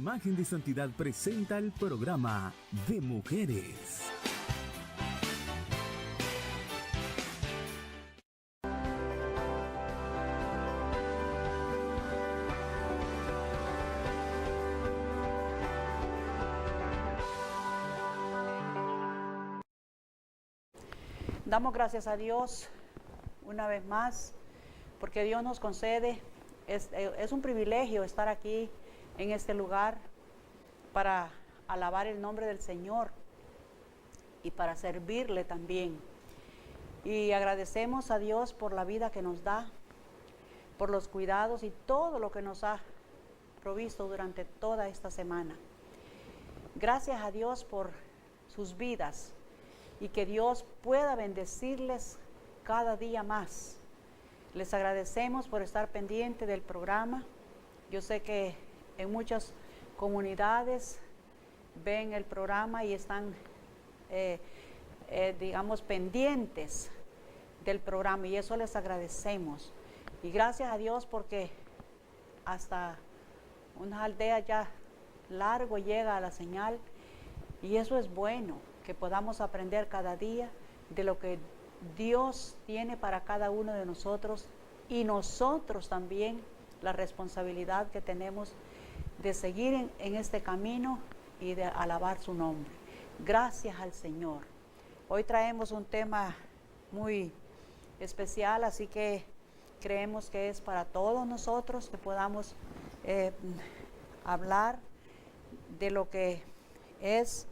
Imagen de Santidad presenta el programa de mujeres. Damos gracias a Dios una vez más, porque Dios nos concede, es un privilegio estar aquí en este lugar para alabar el nombre del Señor y para servirle también. Y agradecemos a Dios por la vida que nos da, por los cuidados y todo lo que nos ha provisto durante toda esta semana. Gracias a Dios por sus vidas y que Dios pueda bendecirles cada día más. Les agradecemos por estar pendiente del programa. Yo sé que en muchas comunidades ven el programa y están, digamos, pendientes del programa, y eso les agradecemos. Y gracias a Dios porque hasta unas aldeas ya largo llega a la señal, y eso es bueno, que podamos aprender cada día de lo que Dios tiene para cada uno de nosotros, y nosotros también la responsabilidad que tenemos de seguir en este camino y de alabar su nombre. Gracias al Señor. Hoy traemos un tema muy especial, así que creemos que es para todos nosotros que podamos hablar de lo que es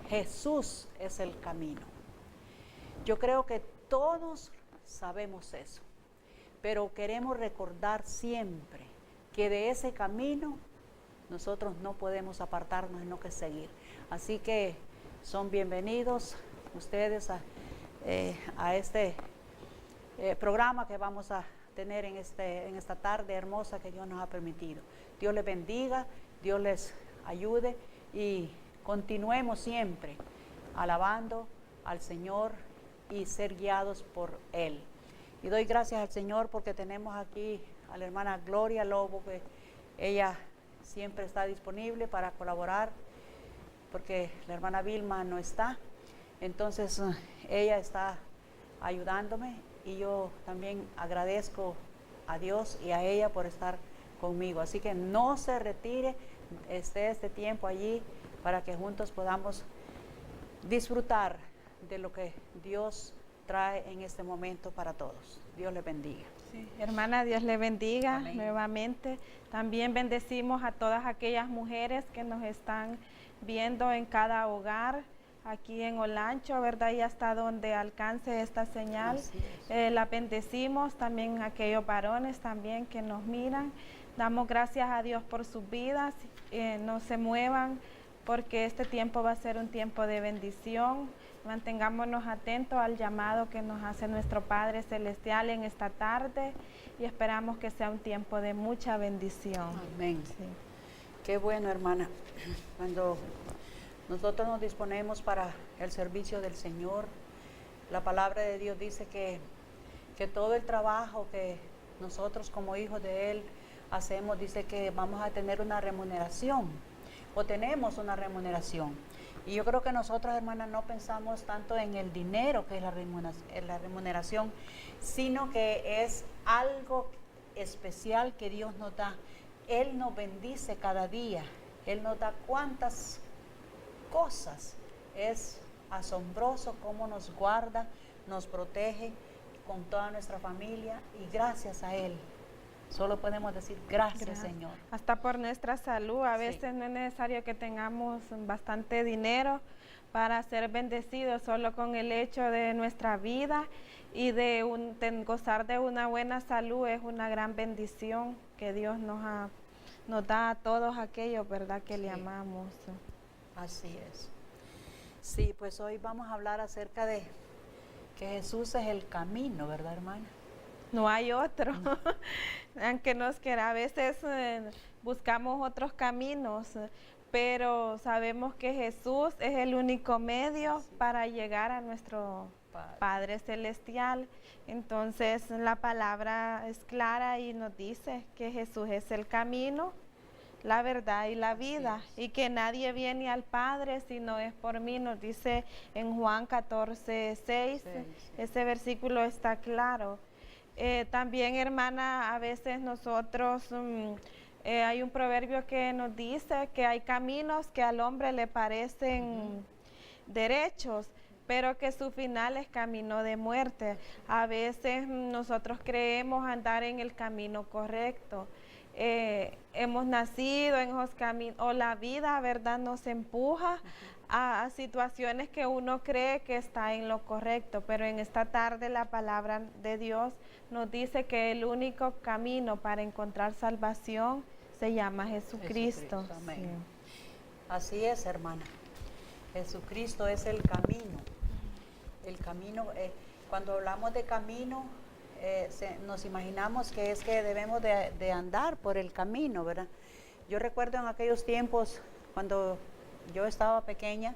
Jesús es el camino. Yo creo que todos sabemos eso, pero queremos recordar siempre que de ese camino nosotros no podemos apartarnos, sino que seguir. Así que son bienvenidos ustedes a este programa que vamos a tener en esta tarde hermosa que Dios nos ha permitido. Dios les bendiga, Dios les ayude y continuemos siempre alabando al Señor y ser guiados por Él. Y doy gracias al Señor porque tenemos aquí a la hermana Gloria Lobo, que ella siempre está disponible para colaborar, porque la hermana Vilma no está. Entonces ella está ayudándome, y yo también agradezco a Dios y a ella por estar conmigo. Así que no se retire, esté este tiempo allí para que juntos podamos disfrutar de lo que Dios trae en este momento para todos. Dios les bendiga. Sí, hermana, Dios le bendiga. Amén. Nuevamente. También bendecimos a todas aquellas mujeres que nos están viendo en cada hogar, aquí en Olancho, ¿verdad? Y hasta donde alcance esta señal. La bendecimos también a aquellos varones también que nos miran. Damos gracias a Dios por sus vidas. No se muevan, porque este tiempo va a ser un tiempo de bendición. Mantengámonos atentos al llamado que nos hace nuestro Padre Celestial en esta tarde, y esperamos que sea un tiempo de mucha bendición. Amén. Sí. Qué bueno, hermana, cuando nosotros nos disponemos para el servicio del Señor. La palabra de Dios dice que todo el trabajo que nosotros como hijos de Él hacemos, dice que vamos a tener una remuneración, o tenemos una remuneración. Y yo creo que nosotros, hermanas, no pensamos tanto en el dinero, que es la remuneración, sino que es algo especial que Dios nos da. Él nos bendice cada día, Él nos da cuantas cosas. Es asombroso cómo nos guarda, nos protege con toda nuestra familia, y gracias a Él solo podemos decir gracias, Señor. Hasta por nuestra salud. A veces sí, no es necesario que tengamos bastante dinero para ser bendecidos. Solo con el hecho de nuestra vida y de gozar de una buena salud es una gran bendición que Dios nos da a todos aquellos, ¿verdad?, que le amamos. Así es. Sí, pues hoy vamos a hablar acerca de que Jesús es el camino, ¿verdad, hermana? No hay otro. Aunque nos quiera, a veces buscamos otros caminos, pero sabemos que Jesús es el único medio para llegar a nuestro Padre Celestial. Entonces la palabra es clara y nos dice que Jesús es el camino, la verdad y la vida, y que nadie viene al Padre si no es por mí, nos dice en Juan 14:6. Ese versículo está claro. También, hermana, a veces nosotros, hay un proverbio que nos dice que hay caminos que al hombre le parecen derechos, pero que su final es camino de muerte. A veces nosotros creemos andar en el camino correcto. Hemos nacido en esos caminos, o la vida, ¿verdad?, nos empuja a situaciones que uno cree que está en lo correcto, pero en esta tarde la palabra de Dios nos dice que el único camino para encontrar salvación se llama Jesucristo. Amén. Sí. Así es, hermana. Jesucristo es el camino. El camino, cuando hablamos de camino, nos imaginamos que es que debemos de andar por el camino, ¿verdad? Yo recuerdo en aquellos tiempos, cuando yo estaba pequeña,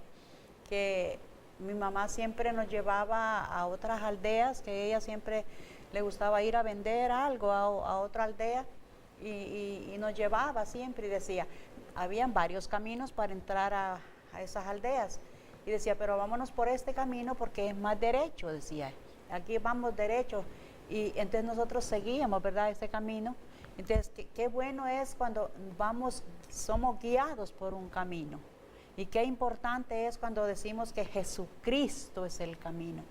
que mi mamá siempre nos llevaba a otras aldeas, que ella siempre le gustaba ir a vender algo a otra aldea, y nos llevaba siempre y decía, habían varios caminos para entrar a esas aldeas, y decía, pero vámonos por este camino porque es más derecho, decía, aquí vamos derecho, y entonces nosotros seguíamos, ¿verdad?, ese camino. Entonces, qué bueno es cuando somos guiados por un camino, y qué importante es cuando decimos que Jesucristo es el camino.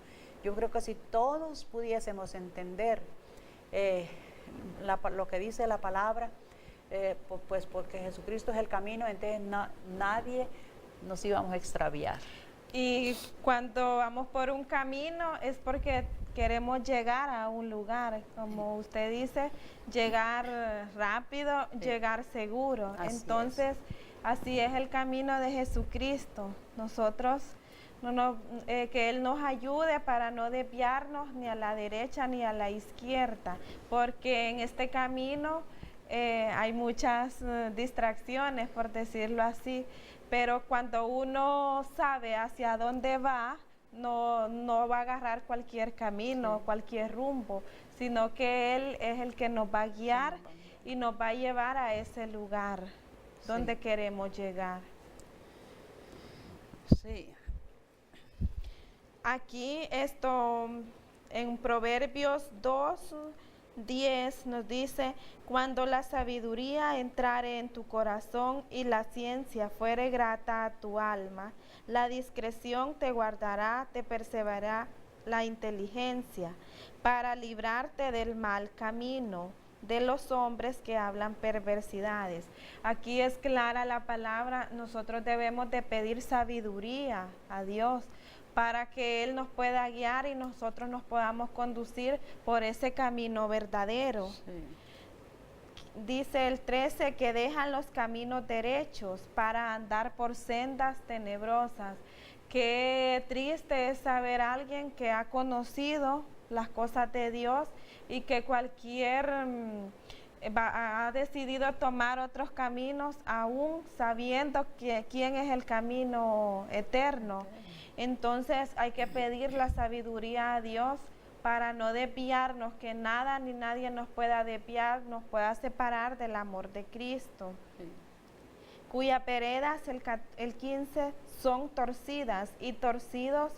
Yo creo que si todos pudiésemos entender lo que dice la palabra, pues porque Jesucristo es el camino, entonces nadie nos íbamos a extraviar. Y cuando vamos por un camino es porque queremos llegar a un lugar, como usted dice, llegar rápido, llegar seguro. Entonces, así es el camino de Jesucristo. Nosotros, que Él nos ayude para no desviarnos ni a la derecha ni a la izquierda, porque en este camino hay muchas distracciones, por decirlo así, pero cuando uno sabe hacia dónde va, no va a agarrar cualquier camino, cualquier rumbo, sino que Él es el que nos va a guiar y nos va a llevar a ese lugar donde queremos llegar. Sí. Aquí en Proverbios 2:10 nos dice, cuando la sabiduría entrare en tu corazón y la ciencia fuere grata a tu alma, la discreción te guardará, te perseverará la inteligencia, para librarte del mal camino, de los hombres que hablan perversidades. Aquí es clara la palabra, nosotros debemos de pedir sabiduría a Dios, para que Él nos pueda guiar y nosotros nos podamos conducir por ese camino verdadero. Sí. Dice el 13 que dejan los caminos derechos para andar por sendas tenebrosas. Qué triste es saber a alguien que ha conocido las cosas de Dios y que ha decidido tomar otros caminos aún sabiendo quién es el camino eterno. Entonces hay que pedir la sabiduría a Dios para no desviarnos, que nada ni nadie nos pueda desviar, nos pueda separar del amor de Cristo. Sí. Cuyas veredas, el 15, son torcidas y torcidos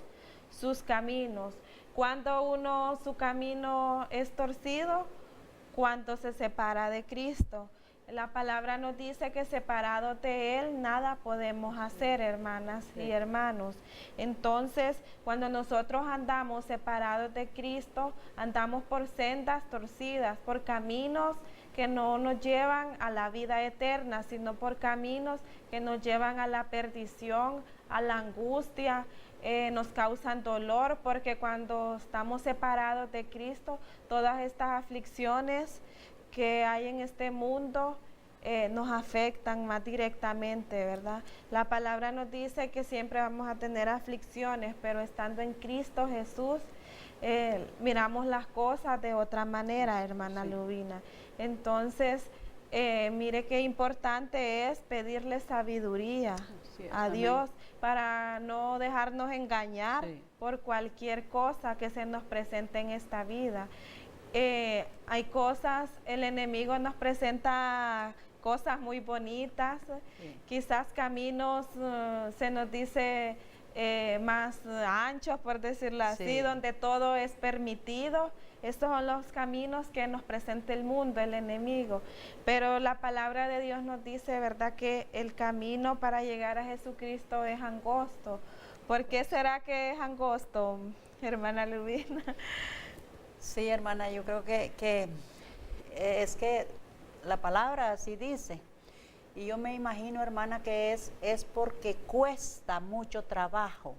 sus caminos. Cuando su camino es torcido, cuando se separa de Cristo. La palabra nos dice que separados de Él nada podemos hacer, hermanas y hermanos. Entonces, cuando nosotros andamos separados de Cristo, andamos por sendas torcidas, por caminos que no nos llevan a la vida eterna, sino por caminos que nos llevan a la perdición, a la angustia, nos causan dolor, porque cuando estamos separados de Cristo, todas estas aflicciones que hay en este mundo nos afectan más directamente, ¿verdad? La palabra nos dice que siempre vamos a tener aflicciones, pero estando en Cristo Jesús, miramos las cosas de otra manera, hermana Lubina. Entonces, mire qué importante es pedirle sabiduría Así es, a amén. Dios, para no dejarnos engañar Sí. por cualquier cosa que se nos presente en esta vida. Hay cosas, el enemigo nos presenta cosas muy bonitas, Sí. quizás caminos, se nos dice, más anchos, por decirlo así, Sí. donde todo es permitido. Estos son los caminos que nos presenta el mundo, el enemigo. Pero la palabra de Dios nos dice, ¿verdad?, que el camino para llegar a Jesucristo es angosto. ¿Por qué será que es angosto, hermana Lubina? Sí, hermana, yo creo que es que la palabra así dice. Y yo me imagino, hermana, que es porque cuesta mucho trabajo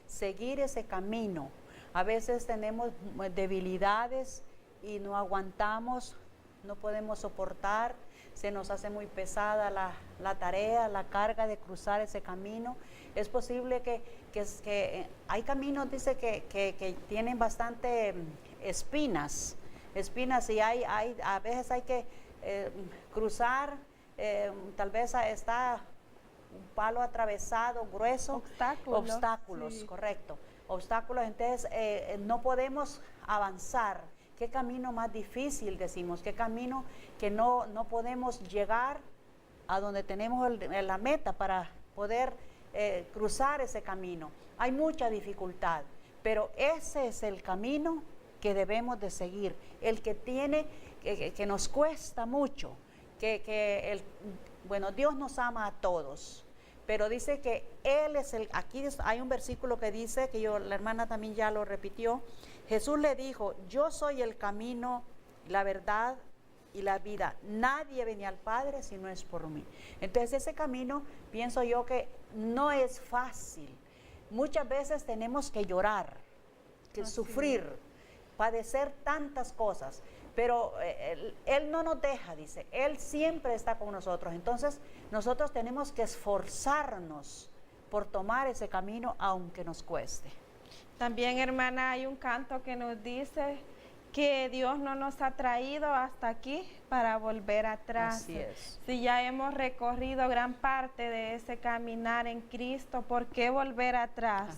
seguir ese camino. A veces tenemos debilidades y no aguantamos, no podemos soportar, se nos hace muy pesada la tarea, la carga de cruzar ese camino. Es posible que hay caminos, dice, que tienen bastante espinas y a veces hay que cruzar, tal vez está un palo atravesado, grueso. Obstáculos, Sí. correcto. Obstáculos, entonces no podemos avanzar. ¿Qué camino más difícil, decimos? ¿Qué camino que no podemos llegar a donde tenemos la meta para poder cruzar ese camino? Hay mucha dificultad, pero ese es el camino que debemos de seguir, el que tiene, que nos cuesta mucho, bueno, Dios nos ama a todos, pero dice que Él es aquí hay un versículo que dice, la hermana también ya lo repitió, Jesús le dijo, yo soy el camino, la verdad y la vida, nadie viene al Padre si no es por mí. Entonces ese camino, pienso yo que no es fácil, muchas veces tenemos que llorar, que sufrir, padecer tantas cosas, pero Él no nos deja, dice, Él siempre está con nosotros. Entonces nosotros tenemos que esforzarnos por tomar ese camino aunque nos cueste. También, hermana, hay un canto que nos dice que Dios no nos ha traído hasta aquí para volver atrás. Así es. Si ya hemos recorrido gran parte de ese caminar en Cristo, ¿por qué volver atrás?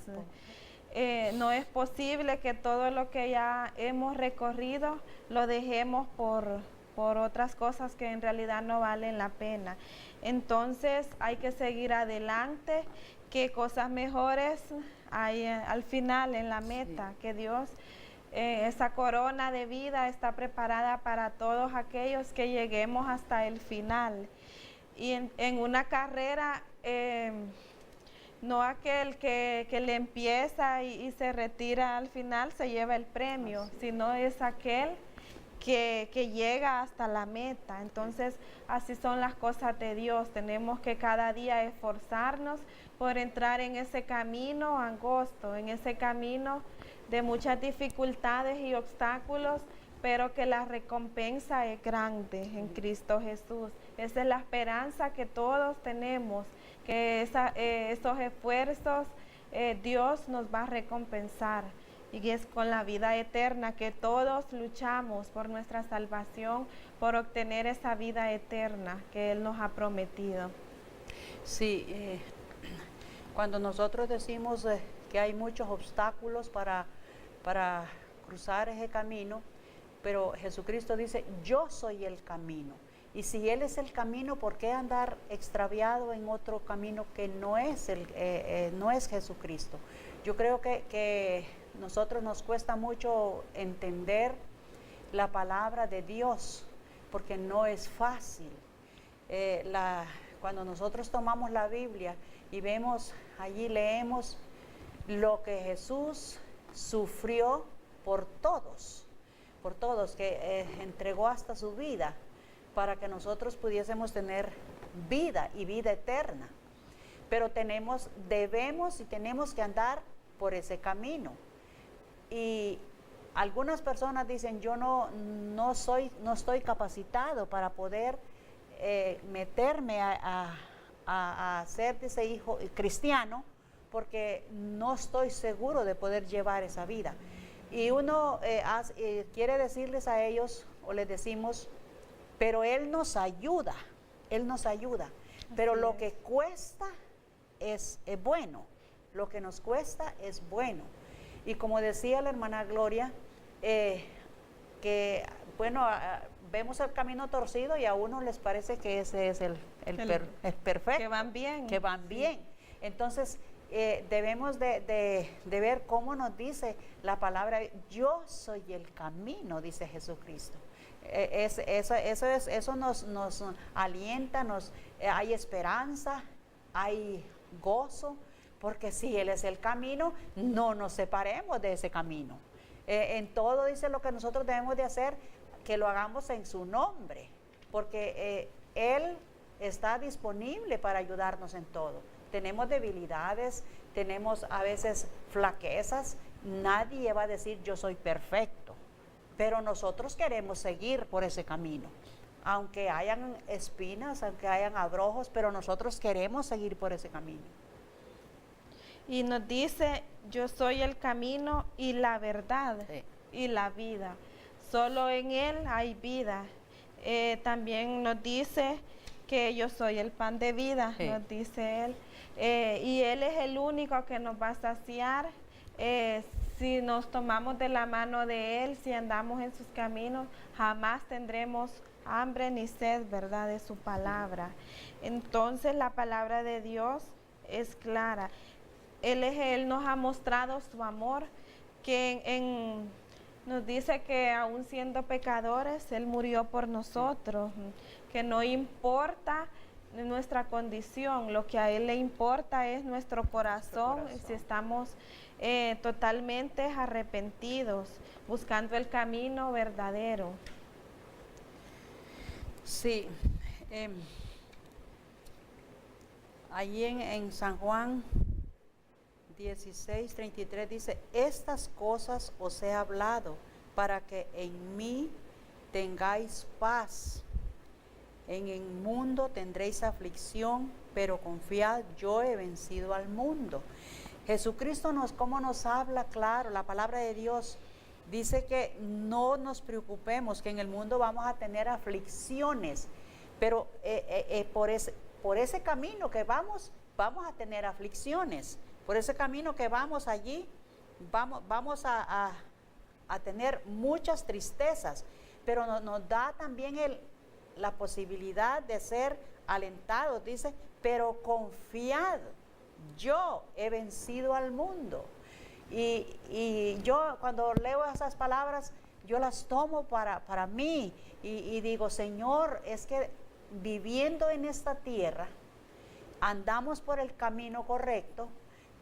No es posible que todo lo que ya hemos recorrido lo dejemos por otras cosas que en realidad no valen la pena. Entonces hay que seguir adelante, que cosas mejores hay al final, en la meta, que Dios, esa corona de vida está preparada para todos aquellos que lleguemos hasta el final. Y en una carrera, no aquel que le empieza y se retira al final se lleva el premio, sino es aquel que llega hasta la meta. Entonces, así son las cosas de Dios. Tenemos que cada día esforzarnos por entrar en ese camino angosto, en ese camino de muchas dificultades y obstáculos, pero que la recompensa es grande en Cristo Jesús. Esa es la esperanza que todos tenemos, que esos esfuerzos Dios nos va a recompensar. Y es con la vida eterna que todos luchamos por nuestra salvación, por obtener esa vida eterna que Él nos ha prometido. Sí, cuando nosotros decimos que hay muchos obstáculos para cruzar ese camino, pero Jesucristo dice, yo soy el camino. Y si Él es el camino, ¿por qué andar extraviado en otro camino que no es Jesucristo? Yo creo que nosotros nos cuesta mucho entender la palabra de Dios, porque no es fácil. Cuando nosotros tomamos la Biblia y vemos, allí leemos lo que Jesús sufrió por todos, que entregó hasta su vida para que nosotros pudiésemos tener vida y vida eterna. Pero debemos y tenemos que andar por ese camino. Y algunas personas dicen, yo no estoy capacitado para poder meterme a ser ese hijo cristiano, porque no estoy seguro de poder llevar esa vida. Y uno quiere decirles a ellos, o les decimos, pero Él nos ayuda, pero lo que cuesta es bueno, lo que nos cuesta es bueno. Y como decía la hermana Gloria, que bueno, vemos el camino torcido y a uno les parece que ese es el perfecto. Que van bien. Que van bien. Entonces, debemos de ver cómo nos dice la palabra, yo soy el camino, dice Jesucristo. Eso nos alienta, hay esperanza, hay gozo, porque si Él es el camino, no nos separemos de ese camino. En todo dice lo que nosotros debemos de hacer, que lo hagamos en su nombre, porque Él está disponible para ayudarnos en todo. Tenemos debilidades, tenemos a veces flaquezas, nadie va a decir yo soy perfecto, pero nosotros queremos seguir por ese camino, aunque hayan espinas, aunque hayan abrojos, pero nosotros queremos seguir por ese camino. Y nos dice, yo soy el camino y la verdad y la vida. Solo en Él hay vida. También nos dice que yo soy el pan de vida, nos dice Él. Y Él es el único que nos va a saciar. Si nos tomamos de la mano de Él, si andamos en sus caminos, jamás tendremos hambre ni sed, ¿verdad?, de su palabra. Entonces la palabra de Dios es clara. Él nos ha mostrado su amor, que nos dice que aún siendo pecadores, Él murió por nosotros, que no importa nuestra condición, lo que a Él le importa es nuestro corazón. Si estamos totalmente arrepentidos, buscando el camino verdadero. Sí, allí en San Juan 16:33 dice, estas cosas os he hablado para que en mí tengáis paz. En el mundo tendréis aflicción, pero confiad, yo he vencido al mundo. Jesucristo cómo nos habla claro, la palabra de Dios dice que no nos preocupemos, que en el mundo vamos a tener aflicciones, pero por ese camino que vamos a tener aflicciones. Por ese camino que vamos allí, vamos a tener muchas tristezas, pero nos da también la posibilidad de ser alentados. Dice, pero confiad, yo he vencido al mundo. Y yo cuando leo esas palabras, yo las tomo para mí y digo, Señor, es que viviendo en esta tierra, andamos por el camino correcto,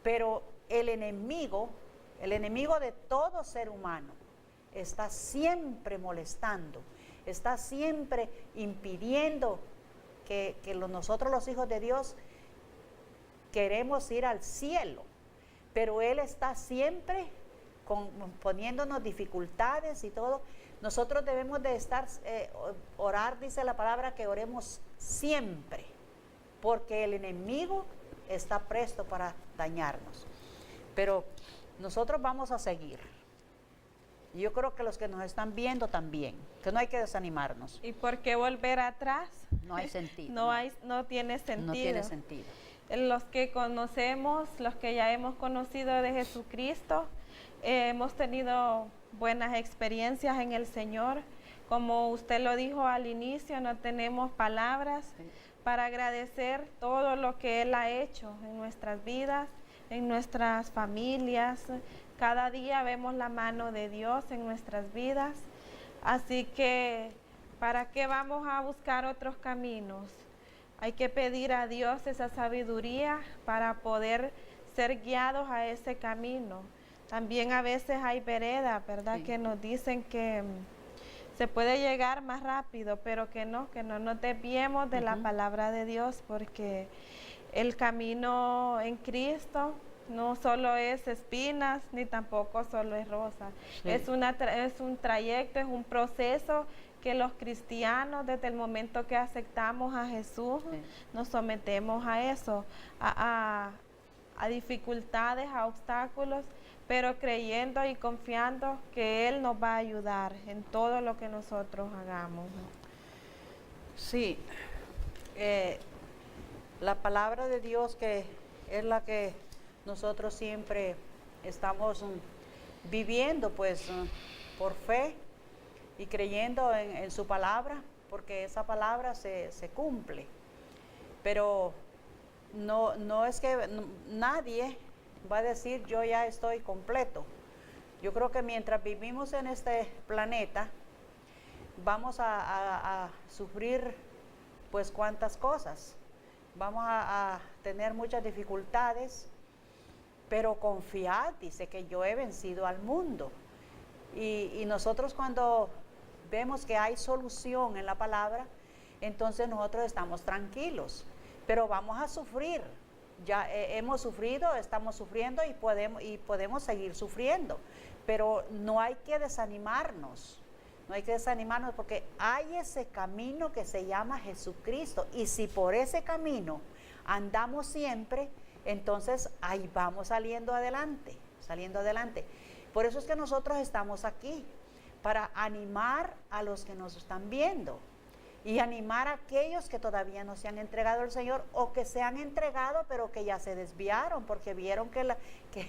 pero el enemigo de todo ser humano está siempre molestando, está siempre impidiendo que nosotros los hijos de Dios queremos ir al cielo, pero Él está siempre poniéndonos dificultades y todo. Nosotros debemos de orar, dice la palabra, que oremos siempre, porque el enemigo está presto para dañarnos, pero nosotros vamos a seguir. Y yo creo que los que nos están viendo también, que no hay que desanimarnos. ¿Y por qué volver atrás? No hay sentido. No tiene sentido. No tiene sentido. Los que conocemos, los que ya hemos conocido de Jesucristo, hemos tenido buenas experiencias en el Señor. Como usted lo dijo al inicio, no tenemos palabras para agradecer todo lo que Él ha hecho en nuestras vidas, en nuestras familias. Cada día vemos la mano de Dios en nuestras vidas. Así que, ¿para qué vamos a buscar otros caminos? Hay que pedir a Dios esa sabiduría para poder ser guiados a ese camino. También a veces hay veredas, ¿verdad? Sí. Que nos dicen que se puede llegar más rápido, pero que no nos desviemos de la palabra de Dios, porque el camino en Cristo no solo es espinas, ni tampoco solo es rosa. Sí. Es un trayecto, es un proceso que los cristianos, desde el momento que aceptamos a Jesús, nos sometemos a eso, a dificultades, a obstáculos, pero creyendo y confiando que Él nos va a ayudar en todo lo que nosotros hagamos. Sí, la palabra de Dios que es la que nosotros siempre estamos viviendo, pues, por fe y creyendo en su palabra, porque esa palabra se cumple. Pero no es que nadie va a decir yo ya estoy completo. Yo creo que mientras vivimos en este planeta, vamos a sufrir pues cuantas cosas. Vamos a tener muchas dificultades, pero confiad, dice que yo he vencido al mundo. Y nosotros cuando vemos que hay solución en la palabra, entonces nosotros estamos tranquilos, pero vamos a sufrir. Ya hemos sufrido, estamos sufriendo y podemos seguir sufriendo, pero no hay que desanimarnos. No hay que desanimarnos porque hay ese camino que se llama Jesucristo, y si por ese camino andamos siempre, entonces ahí vamos saliendo adelante. Por eso es que nosotros estamos aquí, para animar a los que nos están viendo y animar a aquellos que todavía no se han entregado al Señor, o que se han entregado pero que ya se desviaron porque vieron que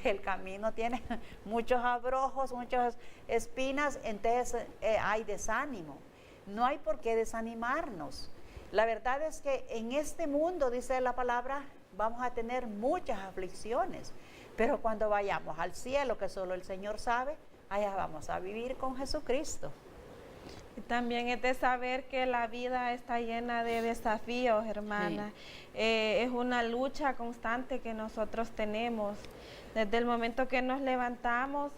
el camino tiene muchos abrojos, muchas espinas, entonces hay desánimo. No hay por qué desanimarnos. La verdad es que en este mundo, dice la palabra, vamos a tener muchas aflicciones, pero cuando vayamos al cielo, que solo el Señor sabe, allá vamos a vivir con Jesucristo. Y también es de saber que la vida está llena de desafíos, hermana. Sí. Es una lucha constante que nosotros tenemos. Desde el momento que nos levantamos,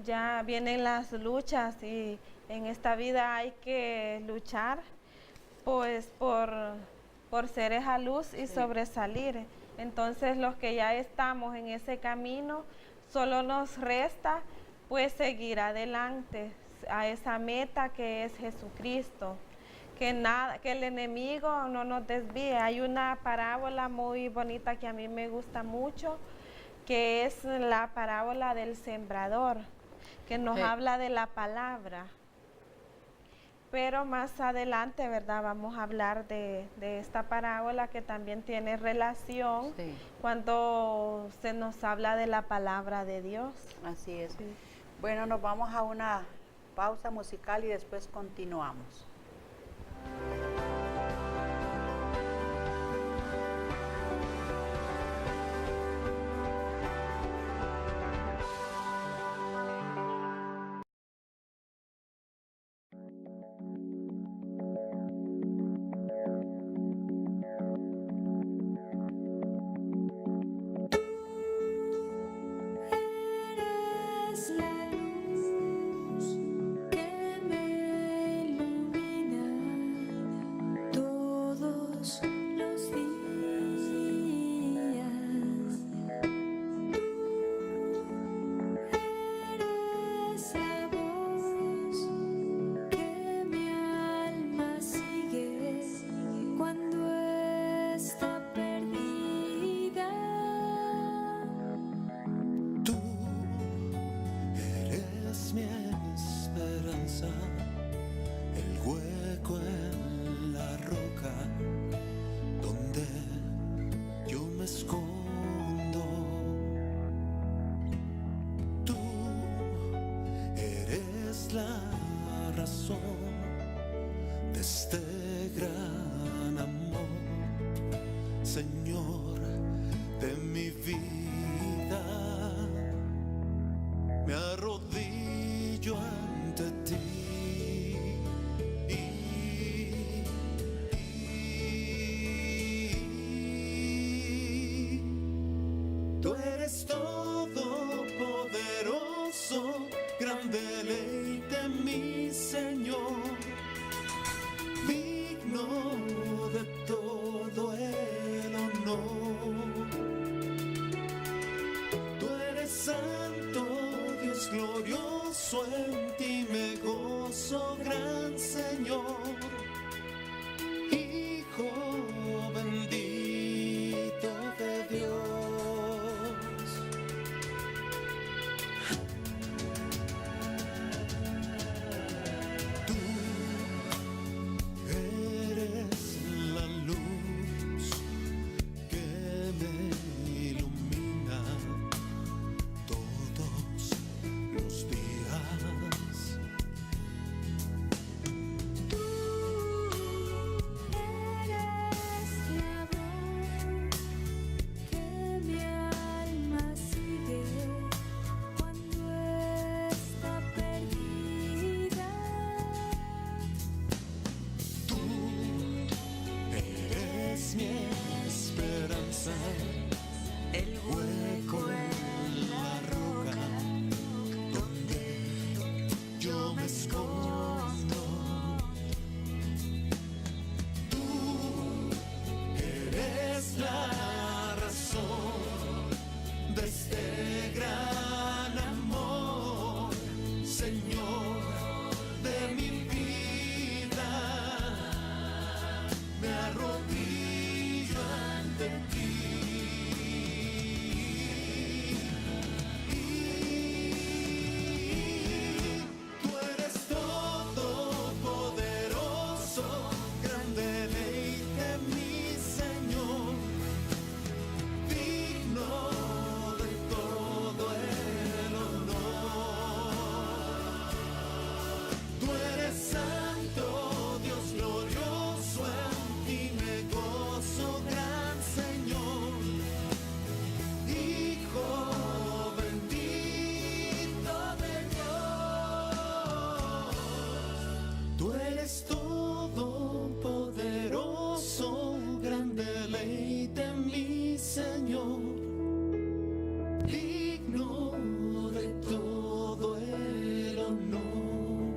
ya vienen las luchas, y en esta vida hay que luchar pues por ser esa luz y sobresalir. Entonces los que ya estamos en ese camino, solo nos resta pues seguir adelante a esa meta que es Jesucristo, que el enemigo no nos desvíe. Hay una parábola muy bonita que a mí me gusta mucho, que es la parábola del sembrador, que nos habla de la palabra. Pero más adelante, ¿verdad?, vamos a hablar de esta parábola que también tiene relación cuando se nos habla de la palabra de Dios. Así es. Sí. Bueno, nos vamos a una pausa musical y después continuamos. De este gran amor, Señor de mi vida, me arrodillo ante ti tú eres todopoderoso, gran deleite mi Señor, digno de todo el honor. Tú eres santo, Dios glorioso, en ti me gozo, gran Señor, Hijo bendito de Dios. Eres la luz que me ilumina. arrodillo ante ti. Tú eres todopoderoso, gran deleite, mi Señor, digno de todo el honor. Tú eres santo, Dios glorioso, en ti me gozo, gran Señor, Hijo bendito de Dios. Tú eres todopoderoso, gran deleite, mi Señor, digno de todo el honor.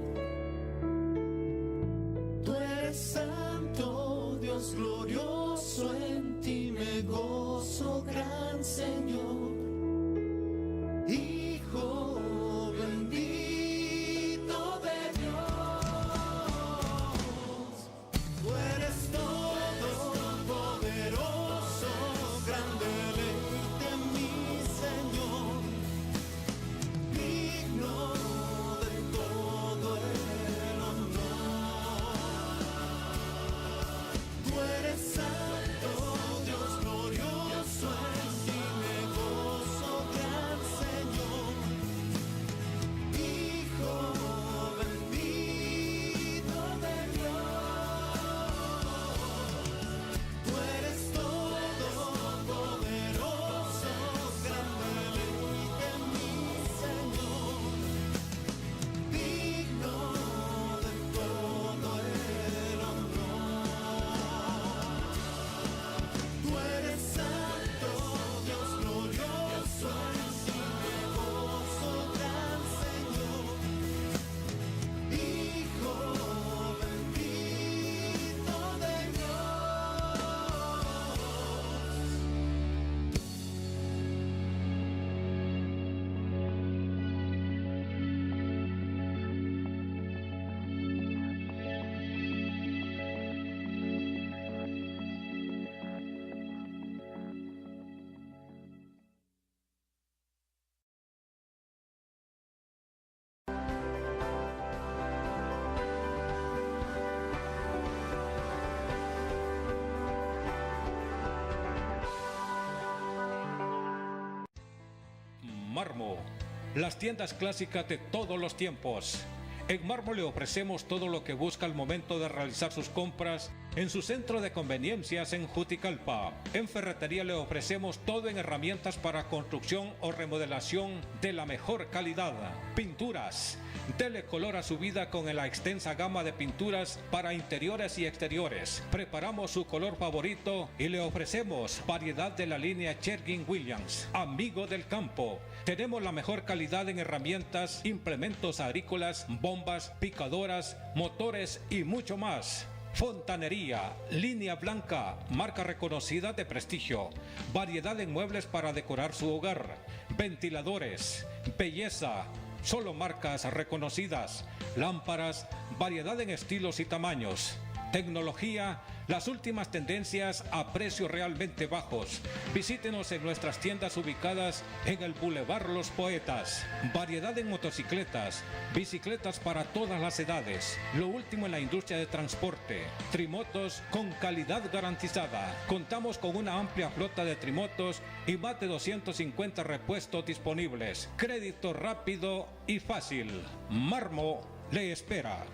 Tú eres santo, Dios glorioso, en ti me gozo, gran Señor, Hijo bendito de Dios. Tú eres todopoderoso, gran deleite, mi Señor, digno de todo el honor. Tú eres santo, Dios glorioso, en ti me gozo, gran Señor, Hijo bendito de Dios. Tú eres todopoderoso, gran deleite, mi Señor, digno de todo el honor. Tú eres santo, Dios glorioso, en ti me gozo, gran Señor, Hijo bendito de Marmo, las tiendas clásicas de todos los tiempos. En Marmo le ofrecemos todo lo que busca al momento de realizar sus compras en su centro de conveniencias en Juticalpa. En ferretería le ofrecemos todo en herramientas para construcción o remodelación de la mejor calidad. Pinturas. Dele color a su vida con la extensa gama de pinturas para interiores y exteriores. Preparamos su color favorito y le ofrecemos variedad de la línea Sherwin-Williams, amigo del campo. Tenemos la mejor calidad en herramientas, implementos agrícolas, bombas, picadoras, motores y mucho más. Fontanería, línea blanca, marca reconocida de prestigio, variedad en muebles para decorar su hogar, ventiladores, belleza, solo marcas reconocidas, lámparas, variedad en estilos y tamaños, tecnología, las últimas tendencias a precios realmente bajos. Visítenos en nuestras tiendas ubicadas en el Boulevard Los Poetas. Variedad en motocicletas, bicicletas para todas las edades, lo último en la industria de transporte, trimotos con calidad garantizada. Contamos con una amplia flota de trimotos y más de 250 repuestos disponibles. Crédito rápido y fácil. Marmo le espera.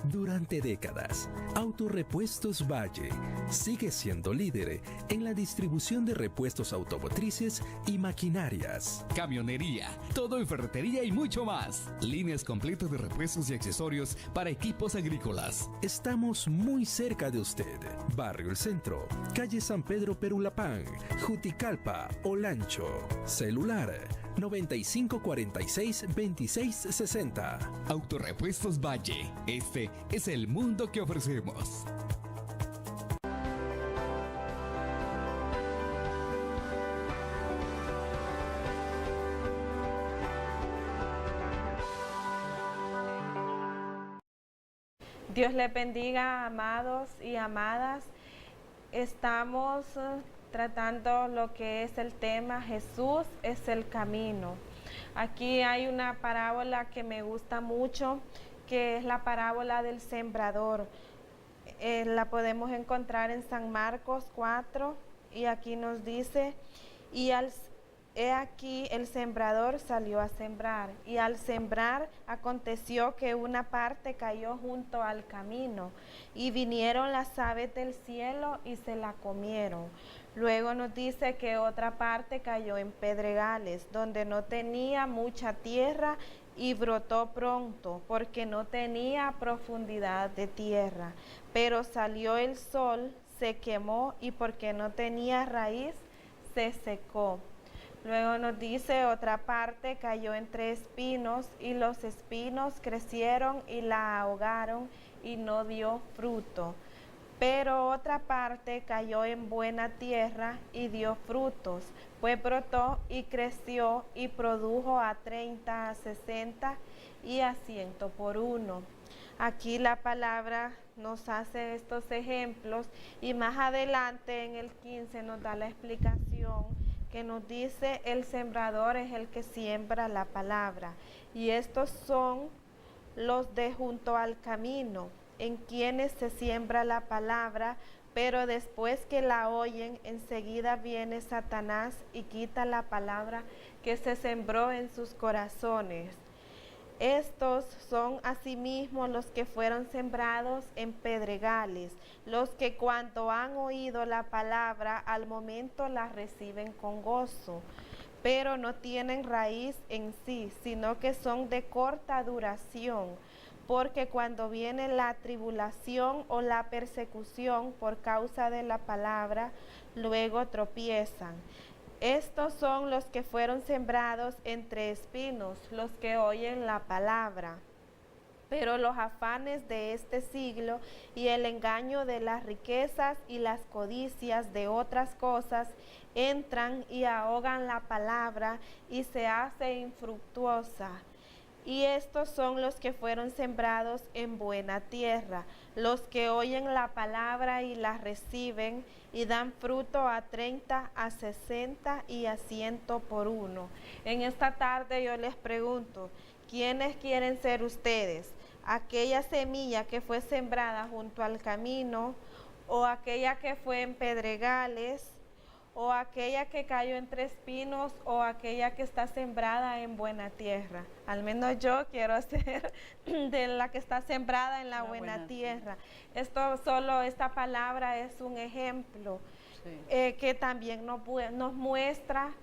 Durante décadas, Autorepuestos Valle sigue siendo líder en la distribución de repuestos automotrices y maquinarias. Camionería, todo en ferretería y mucho más. Líneas completas de repuestos y accesorios para equipos agrícolas. Estamos muy cerca de usted. Barrio El Centro, calle San Pedro Perulapán, Juticalpa, Olancho. Celular 9546-2660. Autorepuestos Valle. Este es el mundo que ofrecemos. Dios les bendiga, amados y amadas. Estamos tratando lo que es el tema Jesús es el camino. Aquí hay una parábola que me gusta mucho, que es la parábola del sembrador. La podemos encontrar en San Marcos 4 y aquí nos dice, he aquí el sembrador salió a sembrar, y al sembrar aconteció que una parte cayó junto al camino, y vinieron las aves del cielo y se la comieron. Luego nos dice que otra parte cayó en pedregales, donde no tenía mucha tierra, y brotó pronto, porque no tenía profundidad de tierra. Pero salió el sol, se quemó, y porque no tenía raíz, se secó. Luego nos dice otra parte cayó entre espinos, y los espinos crecieron y la ahogaron, y no dio fruto. Pero otra parte cayó en buena tierra y dio frutos, pues brotó y creció y produjo a 30, a 60 y a 100 por uno. Aquí la palabra nos hace estos ejemplos, y más adelante en el 15 nos da la explicación que nos dice el sembrador es el que siembra la palabra, y estos son los de junto al camino, en quienes se siembra la palabra, pero después que la oyen, enseguida viene Satanás y quita la palabra que se sembró en sus corazones. Estos son asimismo los que fueron sembrados en pedregales, los que cuando han oído la palabra, al momento la reciben con gozo, pero no tienen raíz en sí, sino que son de corta duración, porque cuando viene la tribulación o la persecución por causa de la palabra, luego tropiezan. Estos son los que fueron sembrados entre espinos, los que oyen la palabra. Pero los afanes de este siglo y el engaño de las riquezas y las codicias de otras cosas entran y ahogan la palabra y se hace infructuosa. Y estos son los que fueron sembrados en buena tierra, los que oyen la palabra y la reciben y dan fruto a 30, a 60 y a 100 por uno. En esta tarde yo les pregunto, ¿quiénes quieren ser ustedes? ¿Aquella semilla que fue sembrada junto al camino, o aquella que fue en pedregales, o aquella que cayó entre espinos, o aquella que está sembrada en buena tierra? Al menos yo quiero ser de la que está sembrada en la buena tierra. Esta palabra es un ejemplo, sí, que también nos muestra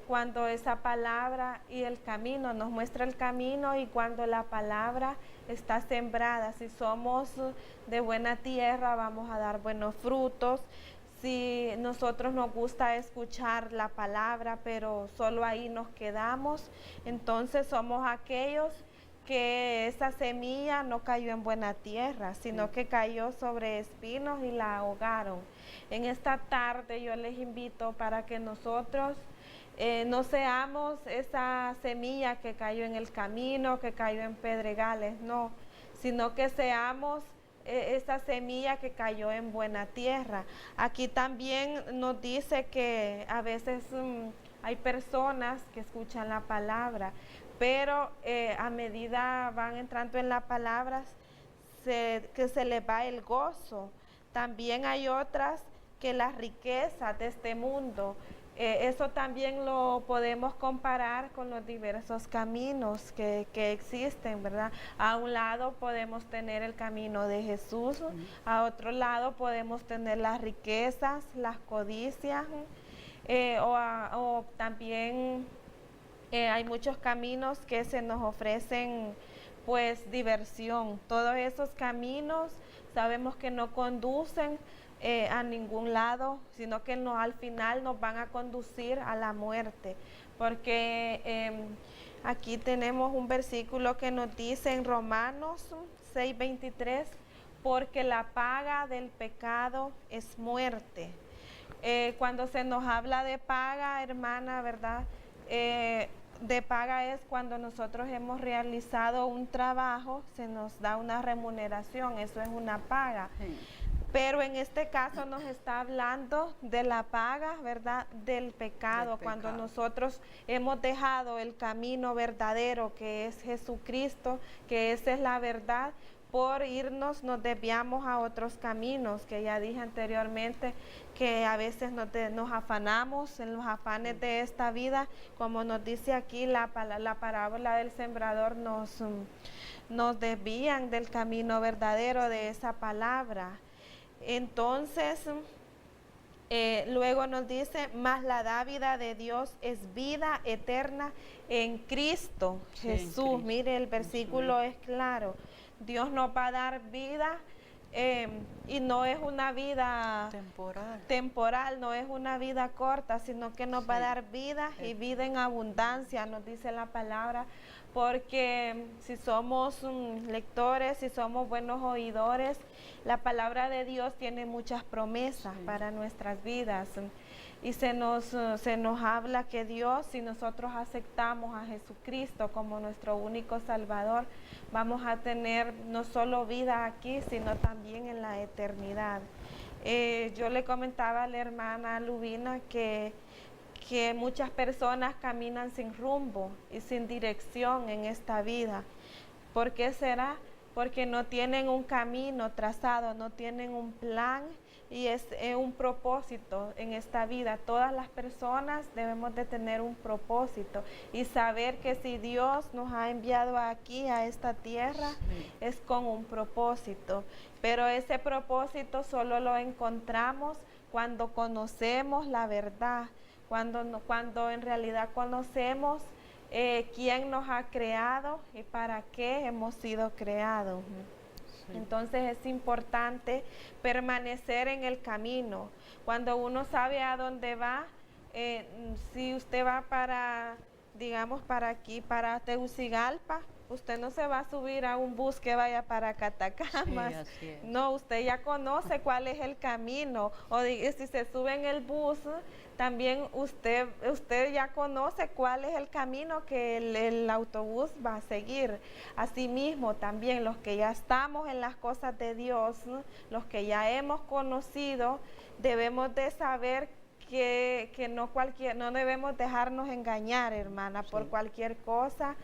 cuando esa palabra y el camino, nos muestra el camino, y cuando la palabra está sembrada. Si somos de buena tierra, vamos a dar buenos frutos. Si nosotros nos gusta escuchar la palabra, pero solo ahí nos quedamos, entonces somos aquellos que esa semilla no cayó en buena tierra, sino que cayó sobre espinos y la ahogaron. En esta tarde yo les invito para que nosotros no seamos esa semilla que cayó en el camino, que cayó en pedregales, no, sino que seamos esa semilla que cayó en buena tierra. Aquí también nos dice que a veces hay personas que escuchan la palabra, pero a medida van entrando en la palabra, que se les va el gozo. También hay otras que las riquezas de este mundo, eso también lo podemos comparar con los diversos caminos que existen, ¿verdad? A un lado podemos tener el camino de Jesús, a otro lado podemos tener las riquezas, las codicias, o también hay muchos caminos que se nos ofrecen, pues, diversión. Todos esos caminos sabemos que no conducen a ningún lado, sino que al final nos van a conducir a la muerte, porque aquí tenemos un versículo que nos dice en Romanos 6:23, porque la paga del pecado es muerte. Cuando se nos habla de paga, hermana, ¿verdad? de paga es cuando nosotros hemos realizado un trabajo, se nos da una remuneración, eso es una paga. Sí. Pero en este caso nos está hablando de la paga, ¿verdad? Del pecado, cuando pecado. nosotros hemos dejado el camino verdadero que es Jesucristo, que esa es la verdad, por irnos nos desviamos a otros caminos, que ya dije anteriormente, que a veces nos afanamos en los afanes de esta vida, como nos dice aquí la parábola del sembrador, nos desvían del camino verdadero de esa palabra. Entonces, luego nos dice, mas la dávida de Dios es vida eterna en Cristo Sí, en Jesús. Cristo. Mire, el versículo es claro. Dios nos va a dar vida y no es una vida temporal, no es una vida corta, sino que nos va a dar vida y vida en abundancia, nos dice la palabra, porque si somos lectores, si somos buenos oidores, la palabra de Dios tiene muchas promesas para nuestras vidas. Y se nos habla que Dios, si nosotros aceptamos a Jesucristo como nuestro único Salvador, vamos a tener no solo vida aquí, sino también en la eternidad. Yo le comentaba a la hermana Lubina que muchas personas caminan sin rumbo y sin dirección en esta vida. ¿Por qué será? Porque no tienen un camino trazado, no tienen un plan y es un propósito en esta vida. Todas las personas debemos de tener un propósito y saber que si Dios nos ha enviado aquí a esta tierra es con un propósito, pero ese propósito solo lo encontramos cuando conocemos la verdad, cuando en realidad conocemos quién nos ha creado y para qué hemos sido creados. Entonces es importante permanecer en el camino. Cuando uno sabe a dónde va, si usted va para, digamos, para aquí, para Tegucigalpa, usted no se va a subir a un bus que vaya para Catacamas. Sí, así es. No, usted ya conoce cuál es el camino. O si se sube en el bus, también usted ya conoce cuál es el camino que el autobús va a seguir. Asimismo, también los que ya estamos en las cosas de Dios, los que ya hemos conocido, debemos de saber que no debemos dejarnos engañar, hermana, por cualquier cosa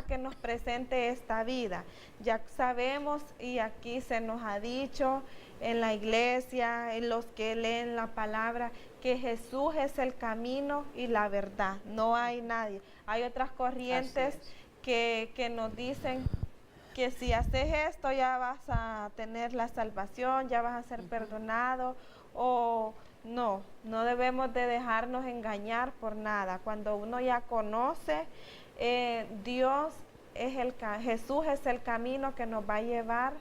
que nos presente esta vida. Ya sabemos, y aquí se nos ha dicho en la iglesia, en los que leen la palabra, que Jesús es el camino y la verdad, no hay nadie. Hay otras corrientes que nos dicen que si haces esto ya vas a tener la salvación, ya vas a ser perdonado, o no debemos de dejarnos engañar por nada. Cuando uno ya conoce, Jesús es el camino que nos va a llevar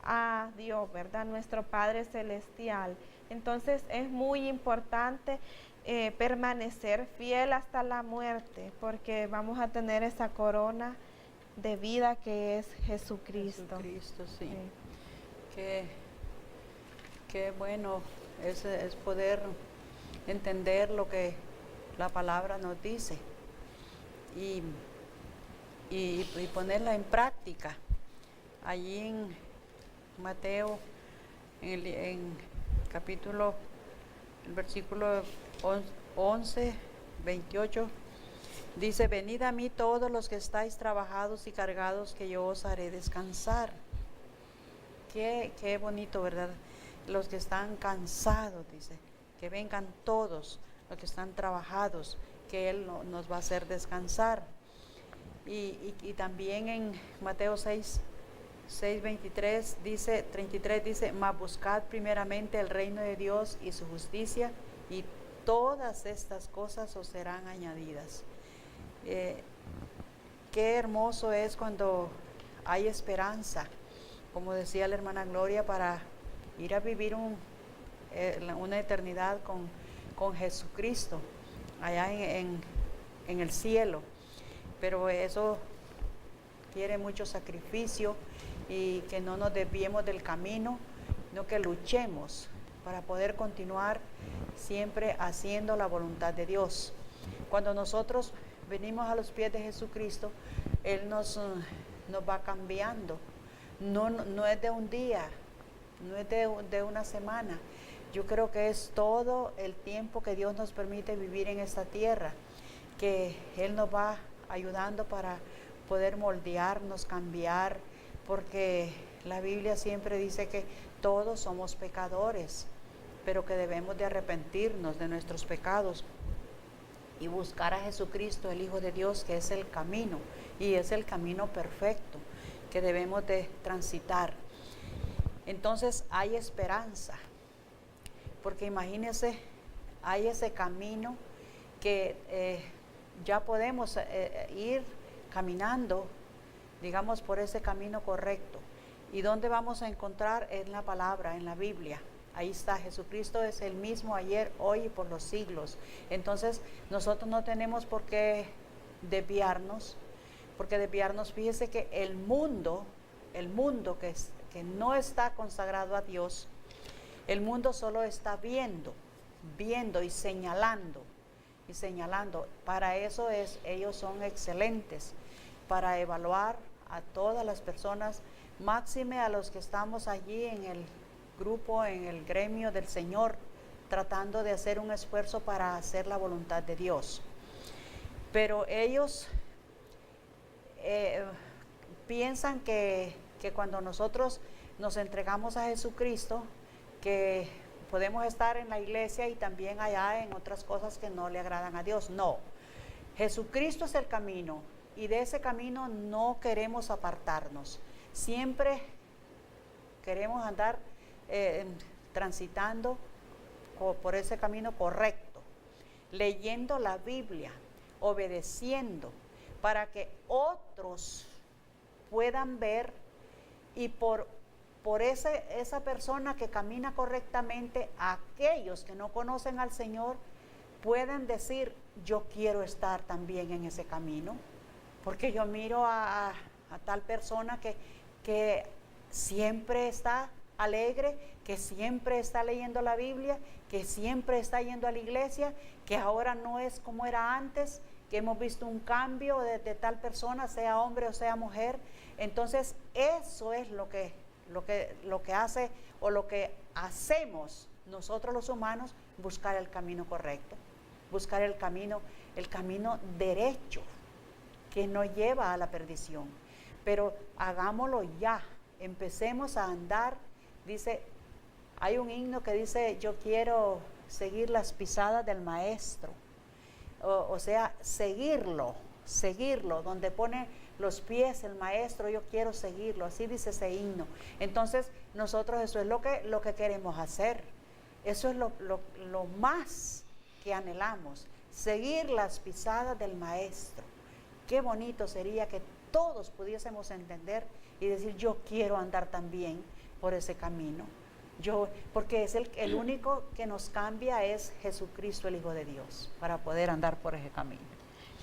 a Dios, ¿verdad? Nuestro Padre Celestial. Entonces es muy importante permanecer fiel hasta la muerte, porque vamos a tener esa corona de vida que es Jesucristo. Jesucristo, sí. Qué bueno es poder entender lo que la palabra nos dice y ponerla en práctica. Allí en Mateo, en capítulo, el versículo 11, 28, dice: venid a mí todos los que estáis trabajados y cargados, que yo os haré descansar. Qué bonito, ¿verdad? Los que están cansados, dice, que vengan todos los que están trabajados, que Él nos va a hacer descansar. Y también en Mateo 6:23 dice, 33 dice: mas buscad primeramente el reino de Dios y su justicia, y todas estas cosas os serán añadidas. Qué hermoso es cuando hay esperanza, como decía la hermana Gloria, para ir a vivir una eternidad con Jesucristo allá en el cielo. Pero eso quiere mucho sacrificio, y que no nos desviemos del camino, sino que luchemos para poder continuar siempre haciendo la voluntad de Dios. Cuando nosotros venimos a los pies de Jesucristo, Él nos va cambiando. No es de un día, no es de una semana. Yo creo que es todo el tiempo que Dios nos permite vivir en esta tierra, que Él nos va ayudando para poder moldearnos, cambiar, porque la Biblia siempre dice que todos somos pecadores, pero que debemos de arrepentirnos de nuestros pecados y buscar a Jesucristo, el Hijo de Dios, que es el camino, y es el camino perfecto que debemos de transitar. Entonces hay esperanza, porque imagínense, hay ese camino que ya podemos ir caminando, digamos, por ese camino correcto. ¿Y dónde vamos a encontrar? En la palabra, en la Biblia. Ahí está, Jesucristo es el mismo ayer, hoy y por los siglos. Entonces, nosotros no tenemos por qué desviarnos, porque desviarnos, fíjese que el mundo que no está consagrado a Dios, el mundo solo está viendo y señalando. Para eso ellos son excelentes, para evaluar a todas las personas, máxime a los que estamos allí en el grupo, en el gremio del Señor, tratando de hacer un esfuerzo para hacer la voluntad de Dios. Pero ellos piensan que cuando nosotros nos entregamos a Jesucristo, que podemos estar en la iglesia y también allá en otras cosas que no le agradan a Dios. No, Jesucristo es el camino y de ese camino no queremos apartarnos. Siempre queremos andar transitando por ese camino correcto, leyendo la Biblia, obedeciendo, para que otros puedan ver y por esa persona que camina correctamente, aquellos que no conocen al Señor pueden decir, yo quiero estar también en ese camino, porque yo miro a tal persona que siempre está alegre, que siempre está leyendo la Biblia, que siempre está yendo a la iglesia, que ahora no es como era antes, que hemos visto un cambio de tal persona, sea hombre o sea mujer. Entonces eso es lo que hace o lo que hacemos nosotros los humanos, buscar el camino correcto, buscar el camino derecho que nos lleva a la perdición. Pero hagámoslo ya, empecemos a andar. Dice, hay un himno que dice, yo quiero seguir las pisadas del maestro, o sea, seguirlo, donde pone los pies el maestro, yo quiero seguirlo, así dice ese himno. Entonces nosotros eso es lo que queremos hacer, eso es lo más que anhelamos, seguir las pisadas del maestro. Qué bonito sería que todos pudiésemos entender y decir, yo quiero andar también por ese camino, porque es el único que nos cambia es Jesucristo, el Hijo de Dios, para poder andar por ese camino.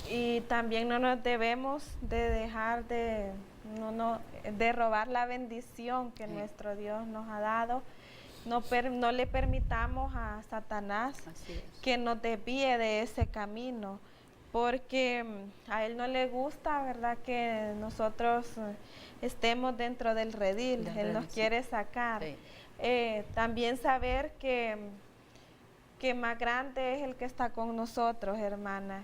Y también no nos debemos de dejar de robar la bendición que nuestro Dios nos ha dado. No le permitamos a Satanás que nos desvíe de ese camino, porque a él no le gusta, ¿verdad?, que nosotros estemos dentro del redil. Él nos quiere sacar. Sí. También saber que más grande es el que está con nosotros, hermana,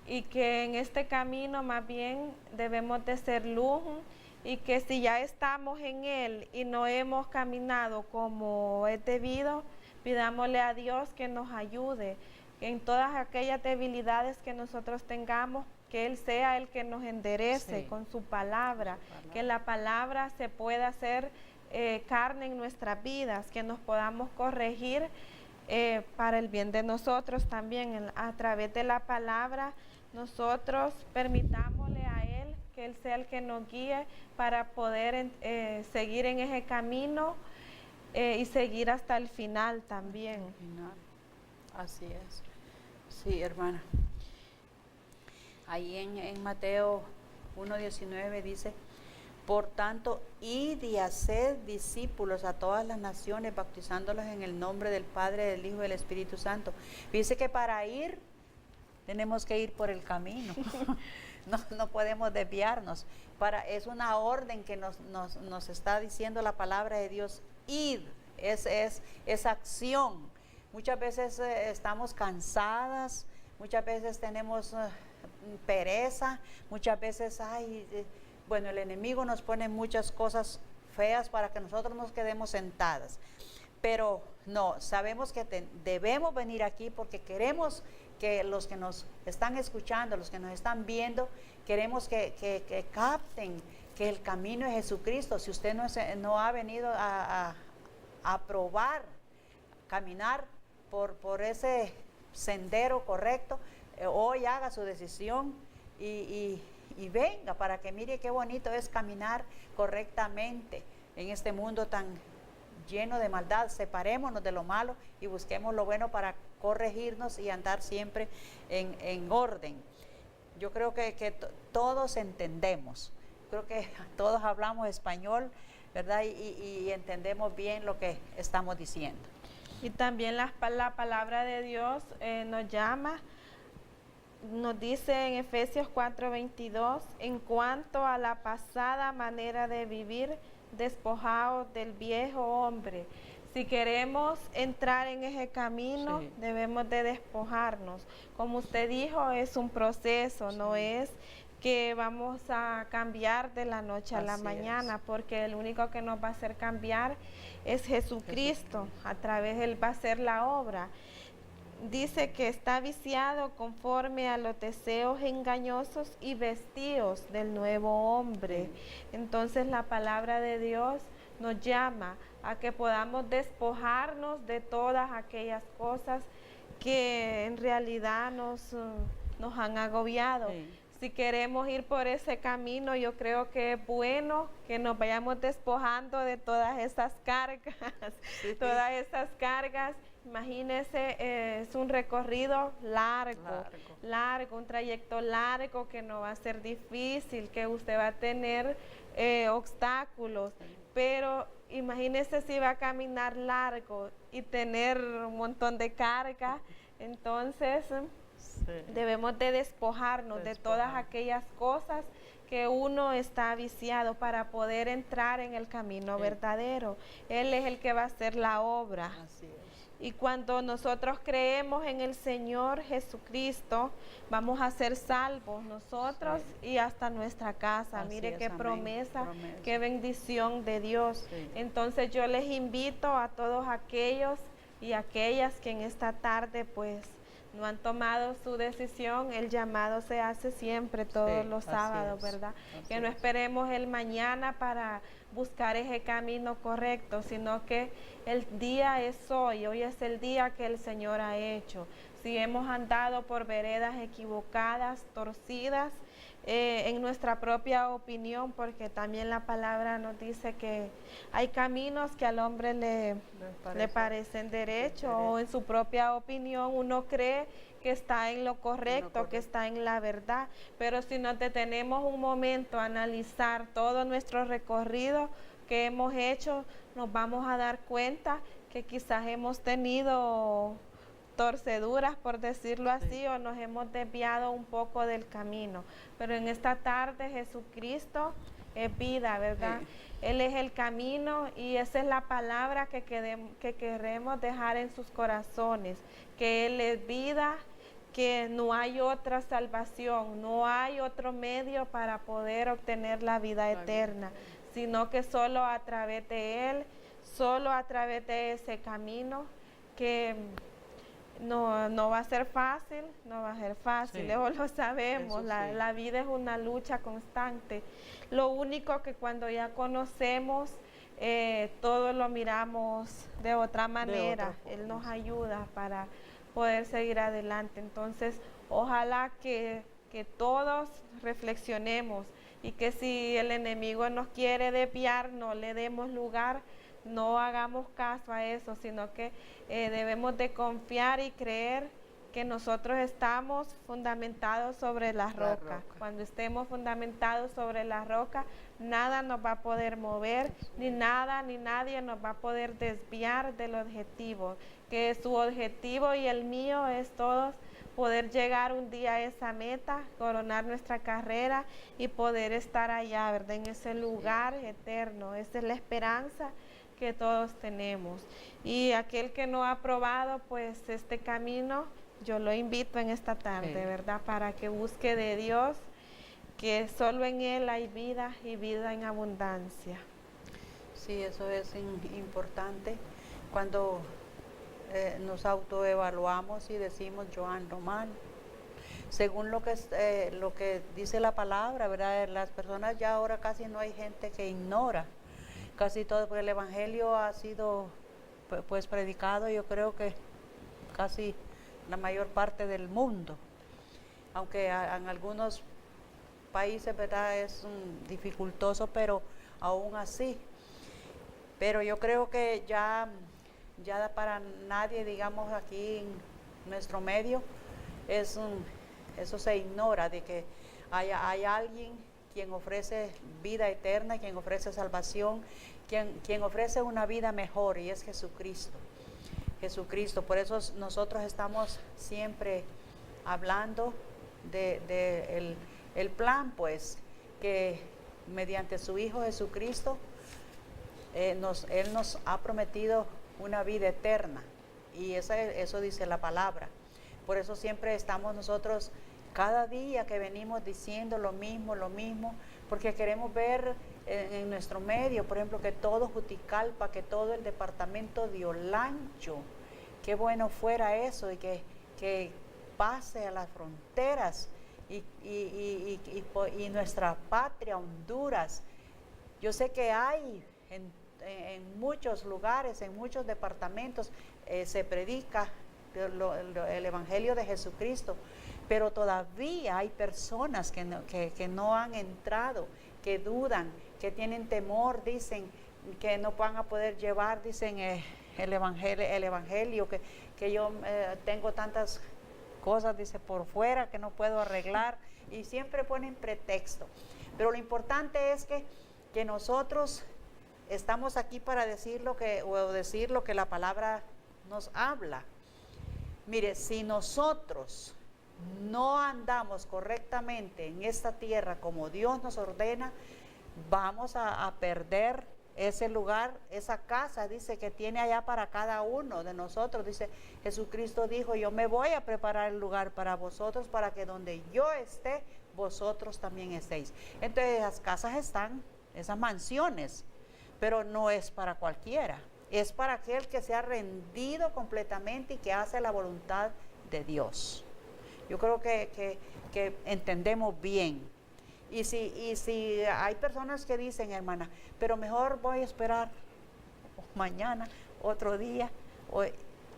y que en este camino más bien debemos de ser luz, y que si ya estamos en él y no hemos caminado como es debido, pidámosle a Dios que nos ayude en todas aquellas debilidades que nosotros tengamos, que Él sea el que nos enderece con su palabra, que la palabra se pueda hacer carne en nuestras vidas, que nos podamos corregir para el bien de nosotros también. A través de la palabra, nosotros permitámosle a Él que Él sea el que nos guíe para poder seguir en ese camino y seguir hasta el final también. Así es. Sí, hermana. Ahí en Mateo 1:19 dice, por tanto, id y haced discípulos a todas las naciones, bautizándolos en el nombre del Padre, del Hijo y del Espíritu Santo. Dice que para ir tenemos que ir por el camino. No podemos desviarnos. Es una orden que nos está diciendo la palabra de Dios. Id, es acción. Muchas veces estamos cansadas, muchas veces tenemos pereza, muchas veces, bueno, el enemigo nos pone muchas cosas feas para que nosotros nos quedemos sentadas. Pero no, sabemos que debemos venir aquí porque queremos que los que nos están escuchando, los que nos están viendo, queremos que capten que el camino es Jesucristo. Si usted no ha venido a probar, caminar por ese sendero correcto, hoy haga su decisión y venga para que mire qué bonito es caminar correctamente en este mundo tan lleno de maldad. Separémonos de lo malo y busquemos lo bueno para corregirnos y andar siempre en orden. Yo creo que todos entendemos, creo que todos hablamos español, ¿verdad? Y entendemos bien lo que estamos diciendo. Y también la palabra de Dios nos llama, nos dice en Efesios 4:22, en cuanto a la pasada manera de vivir, despojados del viejo hombre. Si queremos entrar en ese camino, sí, debemos de despojarnos. Como usted dijo, es un proceso, sí, no es que vamos a cambiar de la noche a la mañana, porque el único que nos va a hacer cambiar es Jesucristo. A través de Él va a ser la obra. Dice que está viciado conforme a los deseos engañosos y vestidos del nuevo hombre. Entonces la palabra de Dios nos llama a que podamos despojarnos de todas aquellas cosas que en realidad nos han agobiado. Sí. Si queremos ir por ese camino, yo creo que es bueno que nos vayamos despojando de todas esas cargas, sí, todas esas cargas. Imagínese, es un recorrido largo, un trayecto largo que no va a ser difícil, que usted va a tener obstáculos, pero imagínese si va a caminar largo y tener un montón de carga, entonces debemos de despojarnos de todas aquellas cosas que uno está viciado para poder entrar en el camino verdadero. Él es el que va a hacer la obra. Así es. Y cuando nosotros creemos en el Señor Jesucristo, vamos a ser salvos nosotros, sí, y hasta nuestra casa. Así mire es, qué promesa, qué bendición de Dios. Sí. Entonces yo les invito a todos aquellos y aquellas que en esta tarde pues no han tomado su decisión. El llamado se hace siempre, todos los sábados, ¿verdad? Que no esperemos el mañana para buscar ese camino correcto, sino que el día es hoy es el día que el Señor ha hecho. Si hemos andado por veredas equivocadas, torcidas, en nuestra propia opinión, porque también la palabra nos dice que hay caminos que al hombre le parecen derechos, o en su propia opinión uno cree que está en lo correcto, que está en la verdad, pero si nos detenemos un momento a analizar todo nuestro recorrido que hemos hecho, nos vamos a dar cuenta que quizás hemos tenido torceduras, por decirlo así, o nos hemos desviado un poco del camino. Pero en esta tarde Jesucristo es vida, ¿verdad? Sí. Él es el camino y esa es la palabra que queremos dejar en sus corazones, que Él es vida, que no hay otra salvación, no hay otro medio para poder obtener la vida eterna, sino que solo a través de Él, solo a través de ese camino que no va a ser fácil, sí, luego lo sabemos, la vida es una lucha constante. Lo único que cuando ya conocemos, todo lo miramos de otra manera, Él nos ayuda para poder seguir adelante. Entonces, ojalá que todos reflexionemos y que si el enemigo nos quiere desviar, no le demos lugar, no hagamos caso a eso, sino que debemos de confiar y creer que nosotros estamos fundamentados sobre la roca. Cuando estemos fundamentados sobre la roca, nada nos va a poder mover, ni nada ni nadie nos va a poder desviar del objetivo, que su objetivo y el mío es todos poder llegar un día a esa meta, coronar nuestra carrera y poder estar allá, ¿verdad? En ese lugar eterno. Esa es la esperanza que todos tenemos. Y aquel que no ha probado, pues, este camino, yo lo invito en esta tarde, ¿verdad? Para que busque de Dios, que solo en Él hay vida y vida en abundancia. Sí, eso es importante. Cuando nos autoevaluamos y decimos yo ando mal, según lo que dice la palabra, ¿verdad? Las personas ya ahora casi no hay gente que ignora, casi todo, porque el Evangelio ha sido pues predicado, yo creo que casi la mayor parte del mundo, aunque en algunos países, ¿verdad? Es dificultoso, pero aún así. Pero yo creo que ya para nadie, digamos, aquí en nuestro medio, eso se ignora, de que hay alguien quien ofrece vida eterna, quien ofrece salvación, quien ofrece una vida mejor, y es Jesucristo. Jesucristo, por eso nosotros estamos siempre hablando de el plan, pues, que mediante su Hijo Jesucristo, Él nos ha prometido una vida eterna, y eso dice la palabra. Por eso siempre estamos nosotros, cada día que venimos diciendo lo mismo, porque queremos ver en nuestro medio, por ejemplo, que todo Juticalpa, que todo el departamento de Olancho, qué bueno fuera eso, y que pase a las fronteras y nuestra patria, Honduras. Yo sé que hay en muchos lugares, en muchos departamentos, se predica el Evangelio de Jesucristo, pero todavía hay personas que no han entrado, que dudan, que tienen temor, dicen que no van a poder llevar, dicen el Evangelio, que yo tengo tantas cosas, dice, por fuera que no puedo arreglar, y siempre ponen pretexto. Pero lo importante es que nosotros estamos aquí para decir lo que la palabra nos habla. Mire, si nosotros no andamos correctamente en esta tierra como Dios nos ordena, vamos a perder ese lugar, esa casa, dice, que tiene allá para cada uno de nosotros. Dice, Jesucristo dijo, yo me voy a preparar el lugar para vosotros, para que donde yo esté, vosotros también estéis. Entonces, esas casas están, esas mansiones, pero no es para cualquiera, es para aquel que se ha rendido completamente y que hace la voluntad de Dios. Yo creo que entendemos bien. Y si hay personas que dicen, hermana, pero mejor voy a esperar mañana, otro día,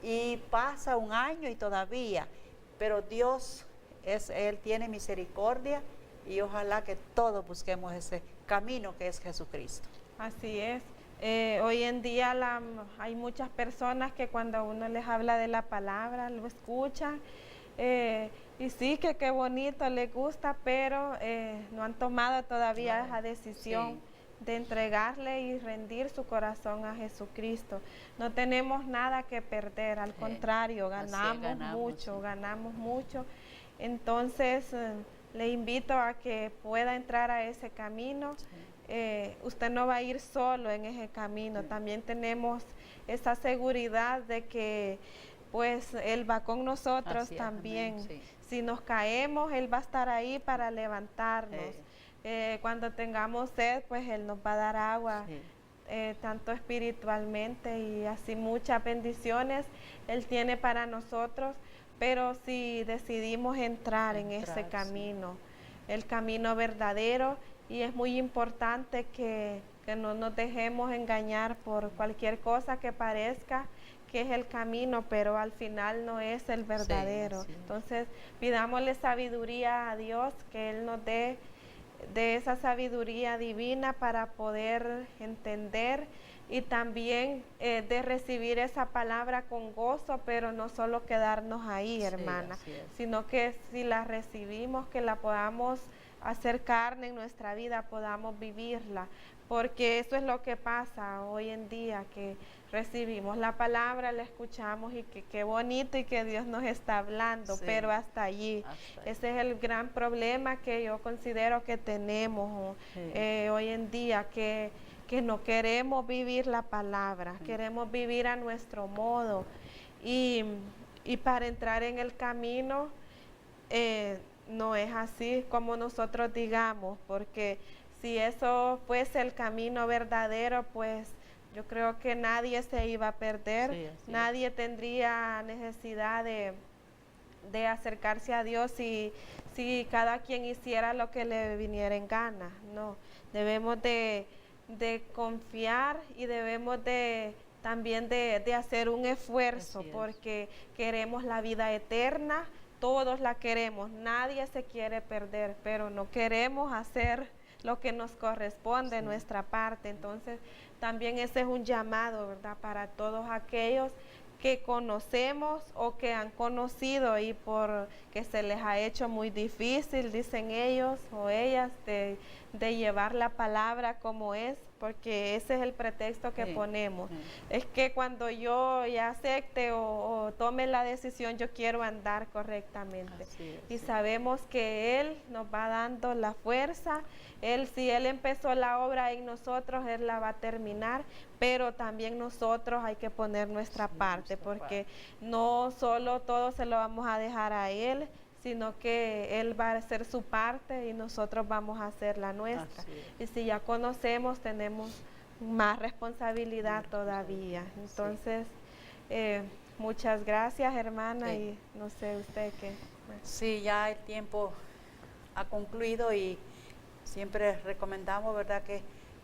y pasa un año y todavía, pero Dios Él tiene misericordia, y ojalá que todos busquemos ese camino que es Jesucristo. Así es. Hoy en día hay muchas personas que cuando uno les habla de la palabra, lo escuchan, y sí, que qué bonito, les gusta, pero no han tomado todavía esa decisión de entregarle y rendir su corazón a Jesucristo. No tenemos nada que perder, al contrario, ganamos mucho. Entonces, le invito a que pueda entrar a ese camino. Usted no va a ir solo en ese camino, también tenemos esa seguridad de que pues Él va con nosotros también. Si nos caemos, Él va a estar ahí para levantarnos. Cuando tengamos sed, pues Él nos va a dar agua, tanto espiritualmente, y así muchas bendiciones Él tiene para nosotros. Pero si decidimos entrar en ese camino, el camino verdadero, y es muy importante que no nos dejemos engañar por cualquier cosa que parezca que es el camino, pero al final no es el verdadero. Entonces, pidámosle sabiduría a Dios, que Él nos dé de esa sabiduría divina para poder entender, y también de recibir esa palabra con gozo, pero no solo quedarnos ahí, hermana, sino que si la recibimos, que la podamos hacer carne en nuestra vida, podamos vivirla, porque eso es lo que pasa hoy en día, que recibimos la palabra, la escuchamos y que qué bonito y que Dios nos está hablando, Sí. pero hasta allí. Hasta ahí. Ese es el gran problema que yo considero que tenemos hoy en día, que no queremos vivir la palabra, queremos vivir a nuestro modo. Y para entrar en el camino, no es así como nosotros digamos, porque si eso fuese el camino verdadero, pues yo creo que nadie se iba a perder, Sí, así es. nadie tendría necesidad de acercarse a Dios si cada quien hiciera lo que le viniera en gana. No, debemos de confiar y debemos también de hacer un esfuerzo, Así es. porque queremos la vida eterna, todos la queremos, nadie se quiere perder, pero no queremos hacer lo que nos corresponde de nuestra parte. Entonces, también ese es un llamado, ¿verdad?, para todos aquellos que conocemos o que han conocido y por que se les ha hecho muy difícil, dicen ellos o ellas, de llevar la palabra como es, porque ese es el pretexto que Sí, ponemos. sí. Es que cuando yo ya acepte o tome la decisión, yo quiero andar correctamente. Así es, Y sí. sabemos que Él nos va dando la fuerza. Si Él empezó la obra en nosotros, Él la va a terminar, pero también nosotros hay que poner nuestra Sí, parte, nuestra porque no solo todo se lo vamos a dejar a Él, sino que Él va a hacer su parte y nosotros vamos a hacer la nuestra. Así es. Y si ya conocemos, tenemos más responsabilidad todavía. Entonces, muchas gracias, hermana, Sí. y no sé usted qué. Sí, ya el tiempo ha concluido y siempre recomendamos, ¿verdad?,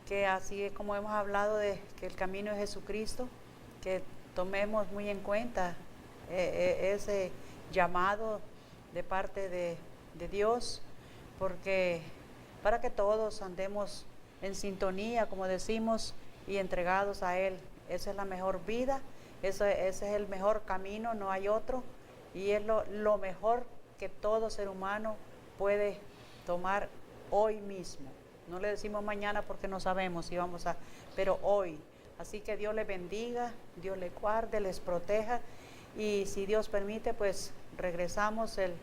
que así como hemos hablado de que el camino es Jesucristo, que tomemos muy en cuenta ese llamado de parte de Dios, porque para que todos andemos en sintonía, como decimos, y entregados a Él. Esa es la mejor vida, ese es el mejor camino, no hay otro, y es lo mejor que todo ser humano puede tomar hoy mismo. No le decimos mañana porque no sabemos si vamos a, pero hoy. Así que Dios les bendiga, Dios les guarde, les proteja, y si Dios permite, pues regresamos el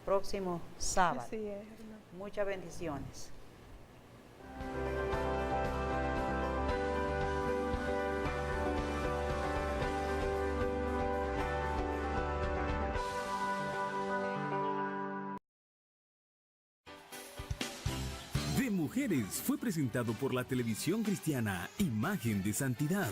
próximo sábado. Así es, hermana. Muchas bendiciones. De Mujeres fue presentado por la televisión cristiana Imagen de Santidad.